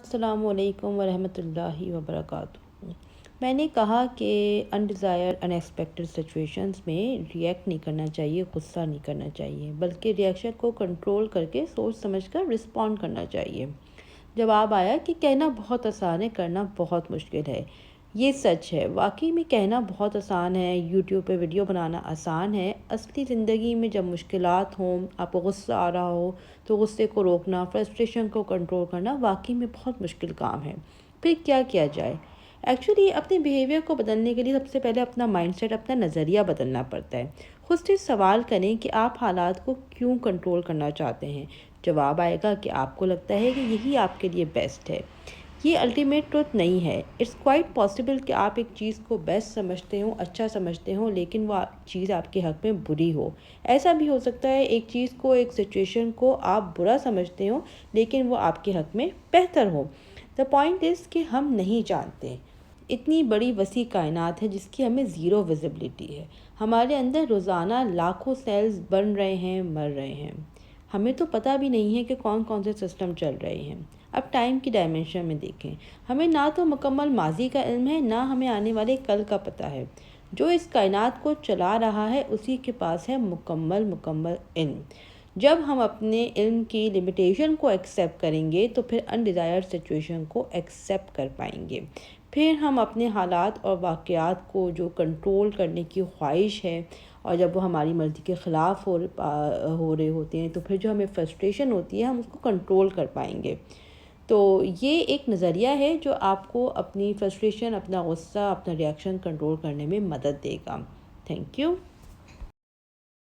السلام علیکم ورحمۃ اللہ وبرکاتہ۔ میں نے کہا کہ انڈیزائر ان ایکسپیکٹڈ سچویشنز میں ریئیکٹ نہیں کرنا چاہیے، غصہ نہیں کرنا چاہیے، بلکہ ریئیکشن کو کنٹرول کر کے سوچ سمجھ کر رسپونڈ کرنا چاہیے۔ جواب آیا کہ کہنا بہت آسان ہے، کرنا بہت مشکل ہے۔ یہ سچ ہے، واقعی میں کہنا بہت آسان ہے، یوٹیوب پہ ویڈیو بنانا آسان ہے۔ اصلی زندگی میں جب مشکلات ہوں، آپ کو غصہ آ رہا ہو تو غصے کو روکنا، فرسٹریشن کو کنٹرول کرنا واقعی میں بہت مشکل کام ہے۔ پھر کیا جائے؟ ایکچولی اپنے بیہیویئر کو بدلنے کے لیے سب سے پہلے اپنا مائنڈ سیٹ، اپنا نظریہ بدلنا پڑتا ہے۔ خود سے سوال کریں کہ آپ حالات کو کیوں کنٹرول کرنا چاہتے ہیں۔ جواب آئے گا کہ آپ کو لگتا ہے کہ یہی آپ کے لیے بیسٹ ہے۔ یہ الٹیمیٹ ٹروتھ نہیں ہے۔ اٹس کوائٹ پاسبل کہ آپ ایک چیز کو بیسٹ سمجھتے ہوں، اچھا سمجھتے ہوں، لیکن وہ چیز آپ کے حق میں بری ہو۔ ایسا بھی ہو سکتا ہے ایک چیز کو، ایک سچویشن کو آپ برا سمجھتے ہوں لیکن وہ آپ کے حق میں بہتر ہو۔ دا پوائنٹ از کہ ہم نہیں جانتے۔ اتنی بڑی وسیع کائنات ہے جس کی ہمیں زیرو ویزیبلٹی ہے۔ ہمارے اندر روزانہ لاکھوں سیلز بن رہے ہیں، مر رہے ہیں۔ ہمیں تو پتہ بھی نہیں ہے کہ کون کون سے سسٹم چل رہے ہیں۔ اب ٹائم کی ڈائمنشن میں دیکھیں، ہمیں نہ تو مکمل ماضی کا علم ہے، نہ ہمیں آنے والے کل کا پتہ ہے۔ جو اس کائنات کو چلا رہا ہے اسی کے پاس ہے مکمل علم۔ جب ہم اپنے علم کی لمیٹیشن کو ایکسیپٹ کریں گے تو پھر انڈیزائرڈ سچویشن کو ایکسیپٹ کر پائیں گے۔ پھر ہم اپنے حالات اور واقعات کو جو کنٹرول کرنے کی خواہش ہے، اور جب وہ ہماری مرضی کے خلاف ہو رہے ہوتے ہیں تو پھر جو ہمیں فرسٹریشن ہوتی ہے ہم اس کو کنٹرول کر پائیں گے۔ تو یہ ایک نظریہ ہے جو آپ کو اپنی فرسٹریشن، اپنا غصہ، اپنا ریئیکشن کنٹرول کرنے میں مدد دے گا۔ Thank you.